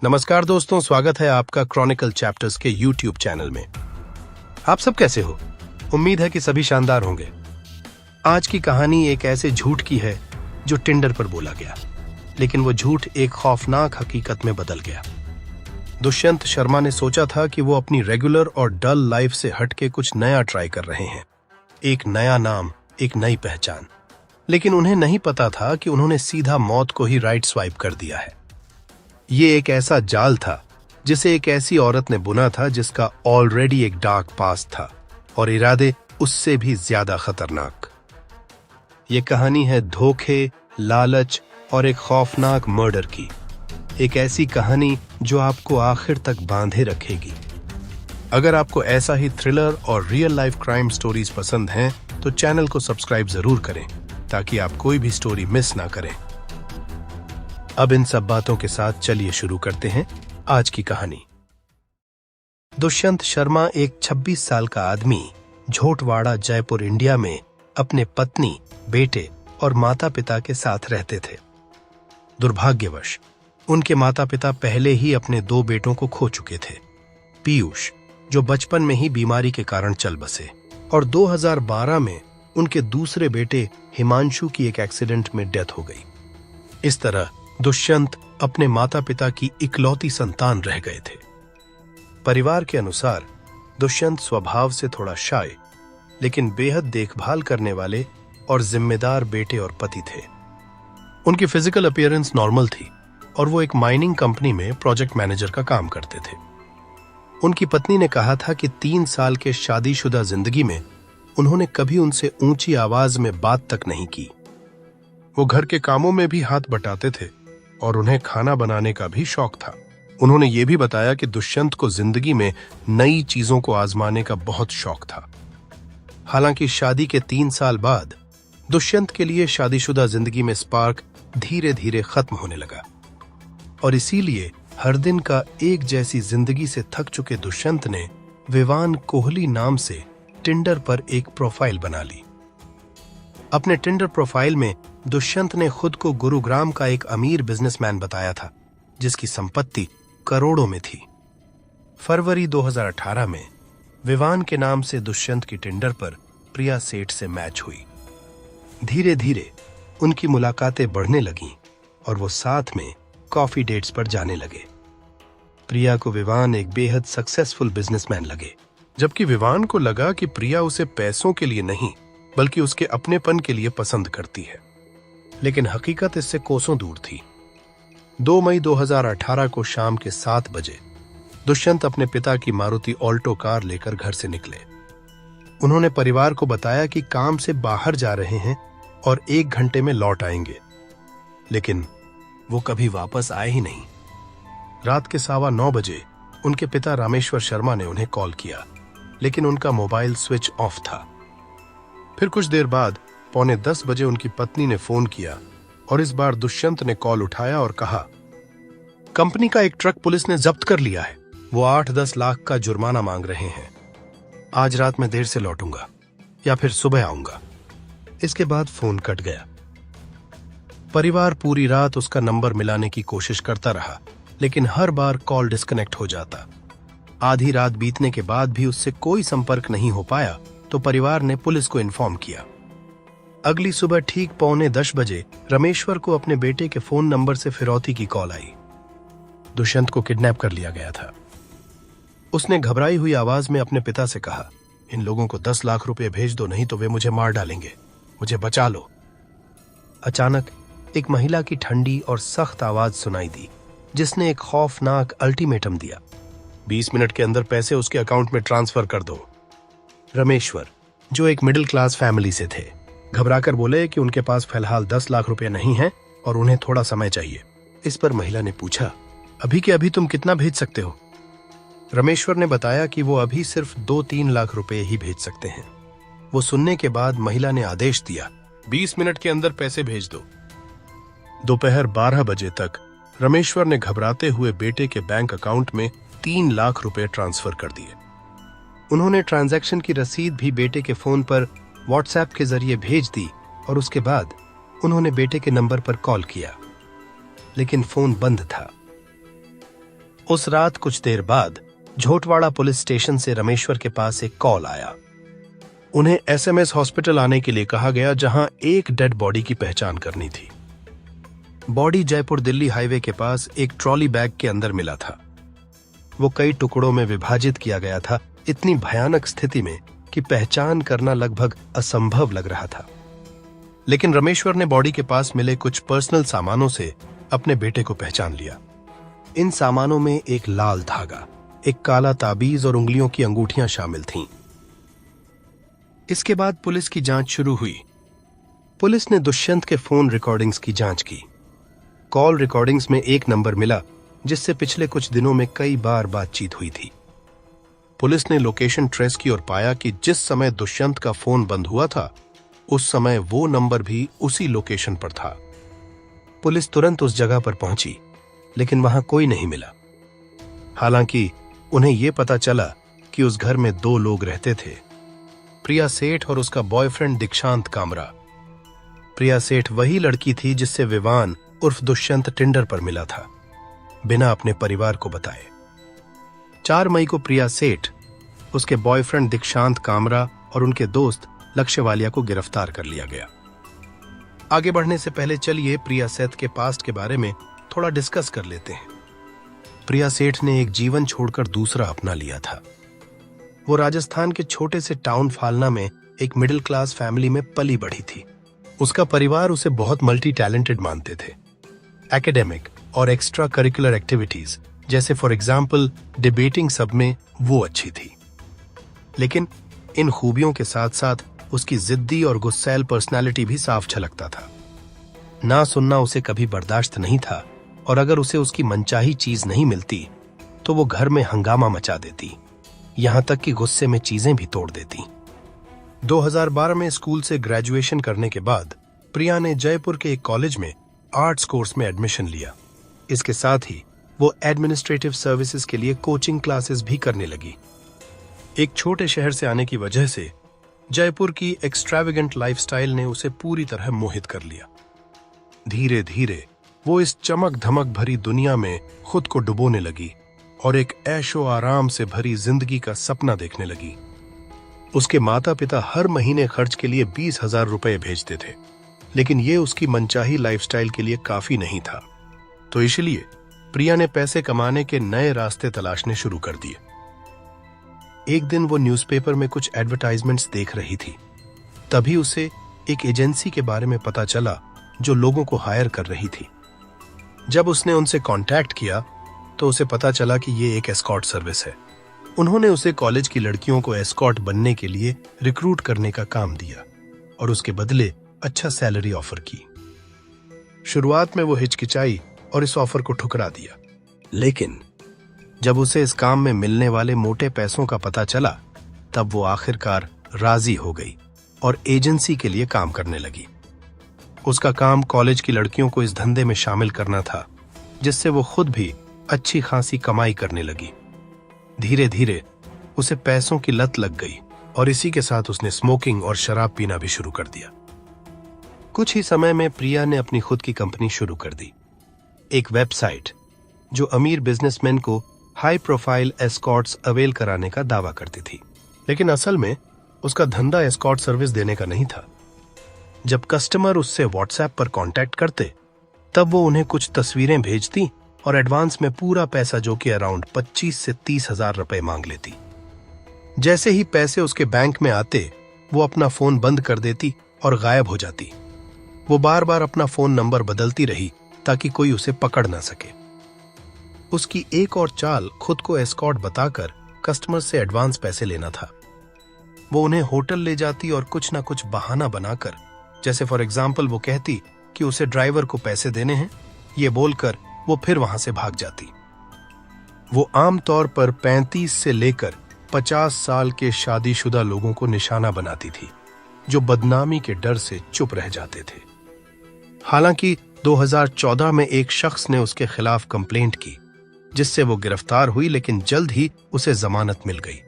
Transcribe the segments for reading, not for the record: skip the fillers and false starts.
नमस्कार दोस्तों, स्वागत है आपका क्रॉनिकल चैप्टर्स के यूट्यूब चैनल में। आप सब कैसे हो? उम्मीद है कि सभी शानदार होंगे। आज की कहानी एक ऐसे झूठ की है जो टिंडर पर बोला गया, लेकिन वो झूठ एक खौफनाक हकीकत में बदल गया। दुष्यंत शर्मा ने सोचा था कि वो अपनी रेगुलर और डल लाइफ से हटके कुछ नया ट्राई कर रहे हैं, एक नया नाम, एक नई पहचान। लेकिन उन्हें नहीं पता था कि उन्होंने सीधा मौत को ही राइट स्वाइप कर दिया है। ये एक ऐसा जाल था जिसे एक ऐसी औरत ने बुना था जिसका ऑलरेडी एक डार्क पास्ट था और इरादे उससे भी ज्यादा खतरनाक। ये कहानी है धोखे, लालच और एक खौफनाक मर्डर की। एक ऐसी कहानी जो आपको आखिर तक बांधे रखेगी। अगर आपको ऐसा ही थ्रिलर और रियल लाइफ क्राइम स्टोरीज पसंद हैं तो चैनल को सब्सक्राइब जरूर करें ताकि आप कोई भी स्टोरी मिस ना करें। अब इन सब बातों के साथ चलिए शुरू करते हैं आज की कहानी। दुष्यंत शर्मा एक 26 साल का आदमी झोटवाड़ा, जयपुर, इंडिया में अपने पत्नी, बेटे और माता पिता के साथ रहते थे। दुर्भाग्यवश उनके माता पिता पहले ही अपने 2 बेटों को खो चुके थे। पीयूष, जो बचपन में ही बीमारी के कारण चल बसे, और 2012 में उनके दूसरे बेटे हिमांशु की एक एक्सीडेंट में डेथ हो गई। इस तरह दुष्यंत अपने माता पिता की इकलौती संतान रह गए थे। परिवार के अनुसार दुष्यंत स्वभाव से थोड़ा शाय, लेकिन बेहद देखभाल करने वाले और जिम्मेदार बेटे और पति थे। उनकी फिजिकल अपीयरेंस नॉर्मल थी और वो एक माइनिंग कंपनी में प्रोजेक्ट मैनेजर का काम करते थे। उनकी पत्नी ने कहा था कि 3 साल के शादीशुदा जिंदगी में उन्होंने कभी उनसे ऊंची आवाज में बात तक नहीं की। वो घर के कामों में भी हाथ बटाते थे और उन्हें खाना बनाने का भी शौक था। उन्होंने ये भी बताया कि दुष्यंत को जिंदगी में नई चीजों को आजमाने का बहुत शौक था। हालांकि शादी के 3 साल बाद दुष्यंत के लिए शादीशुदा जिंदगी में स्पार्क धीरे धीरे खत्म होने लगा और इसीलिए हर दिन का एक जैसी जिंदगी से थक चुके दुष्यंत ने विवान कोहली नाम से टिंडर पर एक प्रोफाइल बना ली। अपने टिंडर प्रोफाइल में दुष्यंत ने खुद को गुरुग्राम का एक अमीर बिजनेसमैन बताया था जिसकी संपत्ति करोड़ों में थी। फरवरी 2018 में विवान के नाम से दुष्यंत की टिंडर पर प्रिया सेठ से मैच हुई। धीरे धीरे उनकी मुलाकातें बढ़ने लगीं और वो साथ में कॉफी डेट्स पर जाने लगे। प्रिया को विवान एक बेहद सक्सेसफुल बिजनेसमैन लगे, जबकि विवान को लगा कि प्रिया उसे पैसों के लिए नहीं बल्कि उसके अपनेपन के लिए पसंद करती है। लेकिन हकीकत इससे कोसों दूर थी। 2 मई 2018 को शाम के 7 बजे दुष्यंत अपने पिता की मारुति ऑल्टो कार लेकर घर से निकले। उन्होंने परिवार को बताया कि काम से बाहर जा रहे हैं और 1 घंटे में लौट आएंगे, लेकिन वो कभी वापस आए ही नहीं। रात के 9:15 बजे उनके पिता रामेश्वर शर्मा ने उन्हें कॉल किया, लेकिन उनका मोबाइल स्विच ऑफ था। फिर कुछ देर बाद 9:45 बजे उनकी पत्नी ने फोन किया और इस बार दुष्यंत ने कॉल उठाया और कहा, कंपनी का एक ट्रक पुलिस ने जब्त कर लिया है। वो 8-10 लाख का जुर्माना मांग रहे हैं। आज रात में देर से लौटूंगा या फिर सुबह आऊंगा। इसके बाद फोन कट गया। परिवार पूरी रात उसका नंबर मिलाने की कोशिश करता रहा, लेकिन हर बार कॉल डिस्कनेक्ट हो जाता। आधी रात बीतने के बाद भी उससे कोई संपर्क नहीं हो पाया तो परिवार ने पुलिस को इन्फॉर्म किया। अगली सुबह ठीक 9:45 बजे रमेश्वर को अपने बेटे के फोन नंबर से फिरौती की कॉल आई। दुष्यंत को किडनैप कर लिया गया था। उसने घबराई हुई आवाज में अपने पिता से कहा, इन लोगों को 10 लाख रुपए भेज दो, नहीं तो वे मुझे मार डालेंगे। मुझे बचा लो। अचानक एक महिला की ठंडी और सख्त आवाज सुनाई दी, जिसने एक खौफनाक अल्टीमेटम दिया, 20 मिनट के अंदर पैसे उसके अकाउंट में ट्रांसफर कर दो। रमेश्वर, जो एक मिडिल क्लास फैमिली से थे, घबराकर बोले कि उनके पास फिलहाल 10 लाख रुपए नहीं हैं और उन्हें थोड़ा समय चाहिए। इस पर महिला ने पूछा, अभी के अभी तुम कितना भेज सकते हो? रमेश्वर ने बताया कि वो अभी सिर्फ 2-3 लाख रुपए ही भेज सकते हैं। वो सुनने के बाद महिला ने आदेश दिया, 20 मिनट के अंदर पैसे भेज दो। दोपहर 12 बजे तक रमेश्वर ने घबराते हुए बेटे के बैंक अकाउंट में 3 लाख रुपए ट्रांसफर कर दिए। उन्होंने ट्रांजैक्शन की रसीद भी बेटे के फोन पर व्हाट्सएप के जरिए भेज दी और उसके बाद उन्होंने बेटे के नंबर पर कॉल किया, लेकिन फोन बंद था। उस रात कुछ देर बाद झोटवाड़ा पुलिस स्टेशन से रमेश्वर के पास एक कॉल आया। उन्हें एसएमएस हॉस्पिटल आने के लिए कहा गया, जहां एक डेड बॉडी की पहचान करनी थी। बॉडी जयपुर दिल्ली हाईवे के पास एक ट्रॉली बैग के अंदर मिला था। वो कई टुकड़ों में विभाजित किया गया था, इतनी भयानक स्थिति में कि पहचान करना लगभग असंभव लग रहा था। लेकिन रमेश्वर ने बॉडी के पास मिले कुछ पर्सनल सामानों से अपने बेटे को पहचान लिया। इन सामानों में एक लाल धागा, एक काला ताबीज और उंगलियों की अंगूठियां शामिल थीं। इसके बाद पुलिस की जांच शुरू हुई। पुलिस ने दुष्यंत के फोन रिकॉर्डिंग्स की जांच की। कॉल रिकॉर्डिंग्स में एक नंबर मिला जिससे पिछले कुछ दिनों में कई बार बातचीत हुई थी। पुलिस ने लोकेशन ट्रेस की और पाया कि जिस समय दुष्यंत का फोन बंद हुआ था उस समय वो नंबर भी उसी लोकेशन पर था। पुलिस तुरंत उस जगह पर पहुंची, लेकिन वहां कोई नहीं मिला। हालांकि उन्हें यह पता चला कि उस घर में 2 लोग रहते थे, प्रिया सेठ और उसका बॉयफ्रेंड दीक्षांत कामरा। प्रिया सेठ वही लड़की थी जिससे विवान उर्फ दुष्यंत टिंडर पर मिला था, बिना अपने परिवार को बताए। 4 मई को प्रिया सेठ, उसके बॉयफ्रेंड दीक्षांत कामरा और उनके दोस्त लक्ष्य वालिया को गिरफ्तार कर लिया गया। आगे बढ़ने से पहले चलिए प्रिया सेठ के पास्ट के बारे में थोड़ा डिस्कस कर लेते हैं। प्रिया सेठ ने एक जीवन छोड़कर दूसरा अपना लिया था। वो राजस्थान के छोटे से टाउन फालना में एक मिडिल क्लास फैमिली में पली बढ़ी थी। उसका परिवार उसे बहुत मल्टी टैलेंटेड मानते थे। एकेडमिक और एक्स्ट्रा करिकुलर एक्टिविटीज जैसे फॉर एग्जाम्पल डिबेटिंग सब में वो अच्छी थी। लेकिन इन खूबियों के साथ साथ उसकी जिद्दी और गुस्सैल पर्सनालिटी भी साफ झलकता था। ना सुनना उसे कभी बर्दाश्त नहीं था, और अगर उसे उसकी मनचाही चीज नहीं मिलती तो वो घर में हंगामा मचा देती, यहां तक कि गुस्से में चीजें भी तोड़ देती। 2012 में स्कूल से ग्रेजुएशन करने के बाद प्रिया ने जयपुर के एक कॉलेज में आर्ट्स कोर्स में एडमिशन लिया। इसके साथ ही वो एडमिनिस्ट्रेटिव सर्विसेज के लिए कोचिंग क्लासेस भी करने लगी। एक छोटे शहर से आने की वजह से जयपुर की एक्सट्रावेगेंट लाइफस्टाइल ने उसे पूरी तरह मोहित कर लिया। धीरे धीरे वो इस चमक धमक भरी दुनिया में खुद को डुबोने लगी और एक ऐशो आराम से भरी जिंदगी का सपना देखने लगी। उसके माता पिता हर महीने खर्च के लिए 20,000 रुपए भेजते थे, लेकिन ये उसकी मनचाही लाइफस्टाइल के लिए काफी नहीं था। तो इसलिए प्रिया ने पैसे कमाने के नए रास्ते तलाशने शुरू कर दिए। एक दिन वो न्यूज़पेपर में कुछ एडवर्टाइजमेंट्स देख रही थी। तभी उसे एक एजेंसी के बारे में पता चला जो लोगों को हायर कर रही थी। जब उसने उनसे कांटेक्ट किया तो उसे पता चला कि ये एक एस्कॉर्ट सर्विस है। उन्होंने उसे कॉलेज की लड़कियों को एस्कॉर्ट बनने के लिए रिक्रूट करने का काम दिया और उसके बदले अच्छा सैलरी ऑफर की। शुरुआत में वो हिचकिचाई और इस ऑफर को ठुकरा दिया, लेकिन जब उसे इस काम में मिलने वाले मोटे पैसों का पता चला तब वो आखिरकार राजी हो गई और एजेंसी के लिए काम करने लगी। उसका काम कॉलेज की लड़कियों को इस धंधे में शामिल करना था, जिससे वो खुद भी अच्छी खासी कमाई करने लगी। धीरे धीरे उसे पैसों की लत लग गई और इसी के साथ उसने स्मोकिंग और शराब पीना भी शुरू कर दिया। कुछ ही समय में प्रिया ने अपनी खुद की कंपनी शुरू कर दी, एक वेबसाइट जो अमीर बिजनेसमैन को हाई प्रोफाइल एस्कॉर्ट्स अवेल कराने का दावा करती थी। लेकिन असल में उसका धंधा एस्कॉर्ट सर्विस देने का नहीं था। जब कस्टमर उससे व्हाट्सएप पर कांटेक्ट करते तब वो उन्हें कुछ तस्वीरें भेजती और एडवांस में पूरा पैसा, जो कि अराउंड 25 से 30,000 रुपए मांग लेती। जैसे ही पैसे उसके बैंक में आते वो अपना फोन बंद कर देती और गायब हो जाती। वो बार बार अपना फोन नंबर बदलती रही ताकि कोई उसे पकड़ ना सके। उसकी एक और चाल खुद को एस्कॉर्ट बताकर कस्टमर से एडवांस पैसे लेना था। वो उन्हें होटल ले जाती और कुछ ना कुछ बहाना बनाकर, जैसे फॉर एग्जाम्पल वो कहती कि उसे ड्राइवर को पैसे देने हैं, ये बोलकर वो फिर वहां से भाग जाती। वो आमतौर पर 35 से लेकर 50 साल के शादीशुदा लोगों को निशाना बनाती थी, जो बदनामी के डर से चुप रह जाते थे। हालांकि 2014 में एक शख्स ने उसके खिलाफ कंप्लेंट की, जिससे वो गिरफ्तार हुई, लेकिन जल्द ही उसे जमानत मिल गई।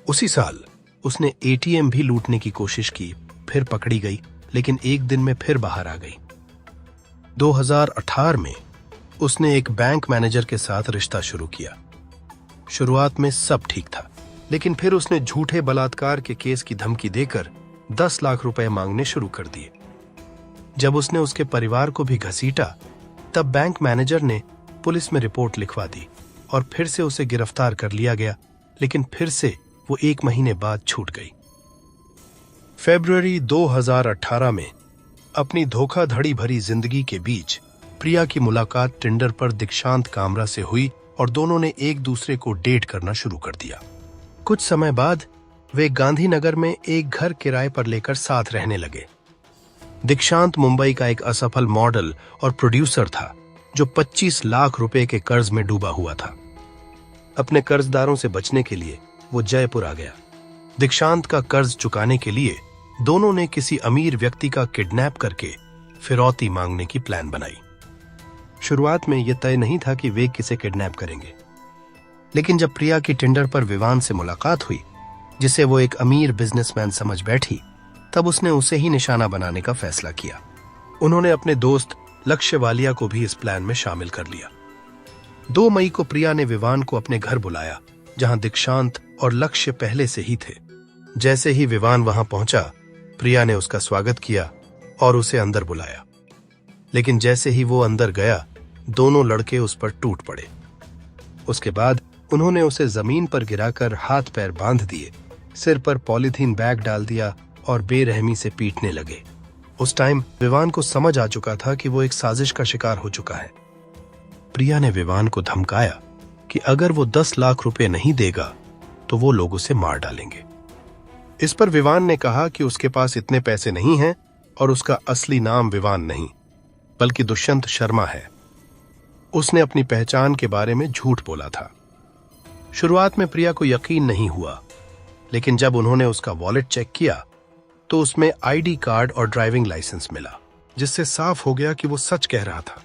उसी साल उसने एटीएम भी लूटने की कोशिश की, फिर पकड़ी गई, लेकिन एक दिन में फिर बाहर आ गई। 2018 में उसने एक बैंक मैनेजर के साथ रिश्ता शुरू किया। शुरुआत में सब ठीक था, लेकिन फिर उसने झूठे बलात्कार के केस की धमकी देकर 10 लाख रुपए मांगने शुरू कर दिए। जब उसने उसके परिवार को भी घसीटा, तब बैंक मैनेजर ने पुलिस में रिपोर्ट लिखवा दी और फिर से उसे गिरफ्तार कर लिया गया, लेकिन फिर से वो 1 महीने बाद छूट गई। फरवरी 2018 में अपनी धोखाधड़ी भरी जिंदगी के बीच प्रिया की मुलाकात टिंडर पर दीक्षांत कामरा से हुई और दोनों ने एक दूसरे को डेट करना शुरू कर दिया। कुछ समय बाद वे गांधीनगर में एक घर किराए पर लेकर साथ रहने लगे। दीक्षांत मुंबई का एक असफल मॉडल और प्रोड्यूसर था जो 25 लाख रुपए के कर्ज में डूबा हुआ था। अपने कर्जदारों से बचने के लिए वो जयपुर आ गया। दीक्षांत का कर्ज चुकाने के लिए दोनों ने किसी अमीर व्यक्ति का किडनैप करके फिरौती मांगने की प्लान बनाई। शुरुआत में यह तय नहीं था कि वे किसे किडनैप करेंगे, लेकिन जब प्रिया की टिंडर पर विवान से मुलाकात हुई, जिसे वो एक अमीर बिजनेसमैन समझ बैठी, तब उसने उसे ही निशाना बनाने का फैसला किया। उन्होंने अपने दोस्त लक्ष्य वालिया को भी इस प्लान में शामिल कर लिया। 2 मई को प्रिया ने विवान को अपने घर बुलाया, जहां दीक्षांत और लक्ष्य पहले से ही थे। जैसे ही विवान वहां पहुंचा, प्रिया ने उसका स्वागत किया और उसे अंदर बुलाया, लेकिन जैसे ही वो अंदर गया, दोनों लड़के उस पर टूट पड़े। उसके बाद उन्होंने उसे जमीन पर गिराकर हाथ पैर बांध दिए, सिर पर पॉलीथीन बैग डाल दिया और बेरहमी से पीटने लगे। उस टाइम विवान को समझ आ चुका था कि वो एक साजिश का शिकार हो चुका है। प्रिया ने विवान को धमकाया कि अगर वो 10 लाख रुपए नहीं देगा तो वो लोग उसे मार डालेंगे। इस पर विवान ने कहा कि उसके पास इतने पैसे नहीं हैं और उसका असली नाम विवान नहीं बल्कि दुष्यंत शर्मा है। उसने अपनी पहचान के बारे में झूठ बोला था। शुरुआत में प्रिया को यकीन नहीं हुआ, लेकिन जब उन्होंने उसका वॉलेट चेक किया तो उसमें आईडी कार्ड और ड्राइविंग लाइसेंस मिला, जिससे साफ हो गया कि वो सच कह रहा था।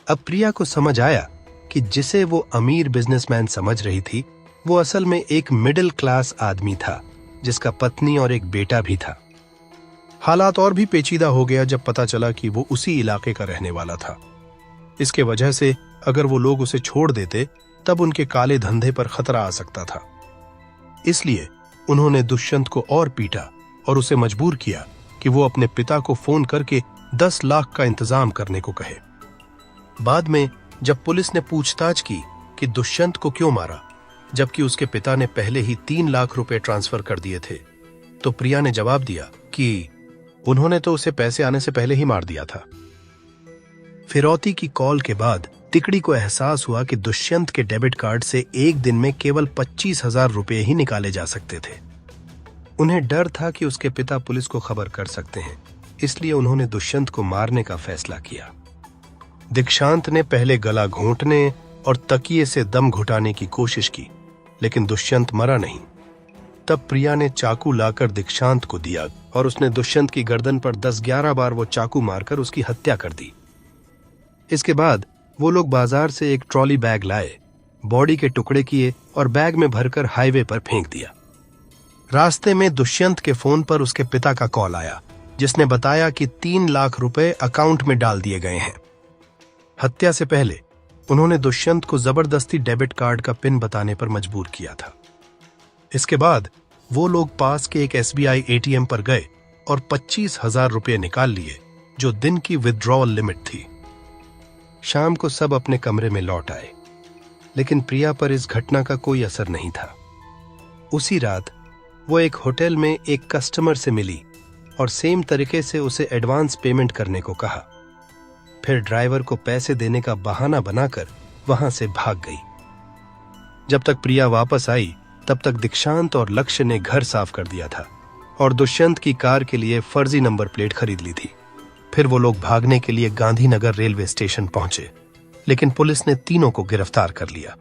अब प्रिया को समझ आया कि जिसे वो अमीर बिजनेसमैन समझ रही थी, वो असल में एक मिडिल क्लास आदमी था जिसका पत्नी और एक बेटा भी था। हालात और भी पेचीदा हो गया जब पता चला कि वो उसी इलाके का रहने वाला था। इसके वजह से अगर वो लोग उसे छोड़ देते तब उनके काले धंधे पर खतरा आ सकता था। इसलिए उन्होंने दुष्यंत को और पीटा और उसे मजबूर किया कि वो अपने पिता को फोन करके 10 लाख का इंतजाम करने को कहे। बाद में जब पुलिस ने पूछताछ की कि दुष्यंत को क्यों मारा, जबकि उसके पिता ने पहले ही 3 लाख रुपए ट्रांसफर कर दिए थे, तो प्रिया ने जवाब दिया कि उन्होंने तो उसे पैसे आने से पहले ही मार दिया था। फिरौती की कॉल के बाद तिकड़ी को एहसास हुआ कि दुष्यंत के डेबिट कार्ड से एक दिन में केवल 25,000 रुपए ही निकाले जा सकते थे। उन्हें डर था कि उसके पिता पुलिस को खबर कर सकते हैं, इसलिए उन्होंने दुष्यंत को मारने का फैसला किया। दीक्षांत ने पहले गला घोंटने और तकिए से दम घुटाने की कोशिश की, लेकिन दुष्यंत मरा नहीं। तब प्रिया ने चाकू लाकर दीक्षांत को दिया और उसने दुष्यंत की गर्दन पर 10-11 बार वो चाकू मारकर उसकी हत्या कर दी। इसके बाद वो लोग बाजार से एक ट्रॉली बैग लाए, बॉडी के टुकड़े किए और बैग में भरकर हाईवे पर फेंक दिया। रास्ते में दुष्यंत के फोन पर उसके पिता का कॉल आया, जिसने बताया कि 3 लाख रुपए अकाउंट में डाल दिए गए हैं। हत्या से पहले उन्होंने दुष्यंत को जबरदस्ती डेबिट कार्ड का पिन बताने पर मजबूर किया था। इसके बाद वो लोग पास के एक SBI ATM पर गए और 25,000 रुपए निकाल लिए, जो दिन की विथड्रॉवल लिमिट थी। शाम को सब अपने कमरे में लौट आए, लेकिन प्रिया पर इस घटना का कोई असर नहीं था। उसी रात वो एक होटल में एक कस्टमर से मिली और सेम तरीके से उसे एडवांस पेमेंट करने को कहा। फिर ड्राइवर को पैसे देने का बहाना बनाकर वहां से भाग गई। जब तक प्रिया वापस आई, तब तक दीक्षांत और लक्ष्य ने घर साफ कर दिया था और दुष्यंत की कार के लिए फर्जी नंबर प्लेट खरीद ली थी। फिर वो लोग भागने के लिए गांधीनगर रेलवे स्टेशन पहुंचे, लेकिन पुलिस ने तीनों को गिरफ्तार कर लिया।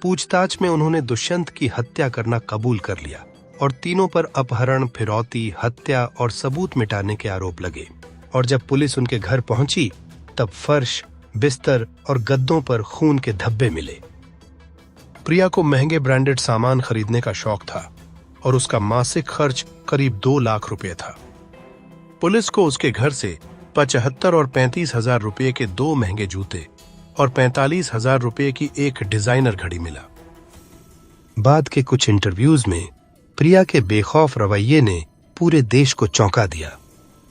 पूछताछ में उन्होंने दुष्यंत की हत्या करना कबूल कर लिया और तीनों पर अपहरण, फिरौती, हत्या और सबूत मिटाने के आरोप लगे। और जब पुलिस उनके घर पहुंची, तब फर्श, बिस्तर और गद्दों पर खून के धब्बे मिले। प्रिया को महंगे ब्रांडेड सामान खरीदने का शौक था और उसका मासिक खर्च करीब 2 लाख रुपए था। पुलिस को उसके घर से 75 और 35,000 रुपए के 2 महंगे जूते और 45,000 रुपये की एक डिजाइनर घड़ी मिला। बाद के कुछ इंटरव्यूज में प्रिया के बेखौफ रवैये ने पूरे देश को चौंका दिया।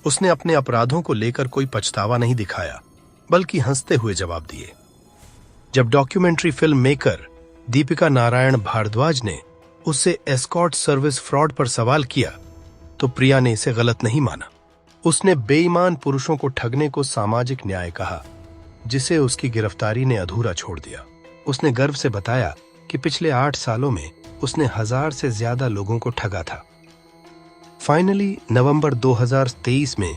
उसने अपने अपराधों को लेकर कोई पछतावा नहीं दिखाया, बल्कि हंसते हुए जवाब दिए। जब documentary film maker Deepika Narayan Bhardwaj ने उससे एस्कॉर्ट सर्विस फ्रॉड पर सवाल किया तो प्रिया ने इसे गलत नहीं माना। उसने बेईमान पुरुषों को ठगने को सामाजिक न्याय कहा, जिसे उसकी गिरफ्तारी ने अधूरा छोड़ दिया। उसने गर्व से बताया कि पिछले 8 सालों में उसने 1000 से ज्यादा लोगों को ठगा था। फाइनली नवंबर 2023 में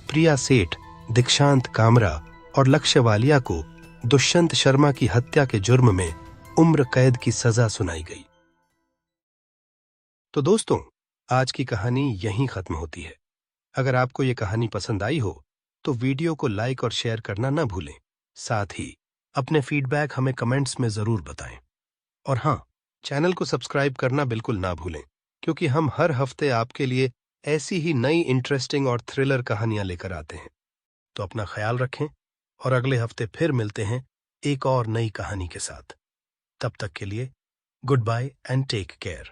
प्रिया सेठ, दीक्षांत कामरा और लक्ष्य वालिया को दुष्यंत शर्मा की हत्या के जुर्म में उम्र कैद की सजा सुनाई गई। तो दोस्तों, आज की कहानी यहीं खत्म होती है। अगर आपको यह कहानी पसंद आई हो तो वीडियो को लाइक और शेयर करना ना भूलें। साथ ही अपने फीडबैक हमें कमेंट्स में जरूर बताएं। और हाँ, चैनल को सब्सक्राइब करना बिल्कुल ना भूलें, क्योंकि हम हर हफ्ते आपके लिए ऐसी ही नई इंटरेस्टिंग और थ्रिलर कहानियां लेकर आते हैं। तो अपना ख्याल रखें और अगले हफ्ते फिर मिलते हैं एक और नई कहानी के साथ। तब तक के लिए goodbye and take care.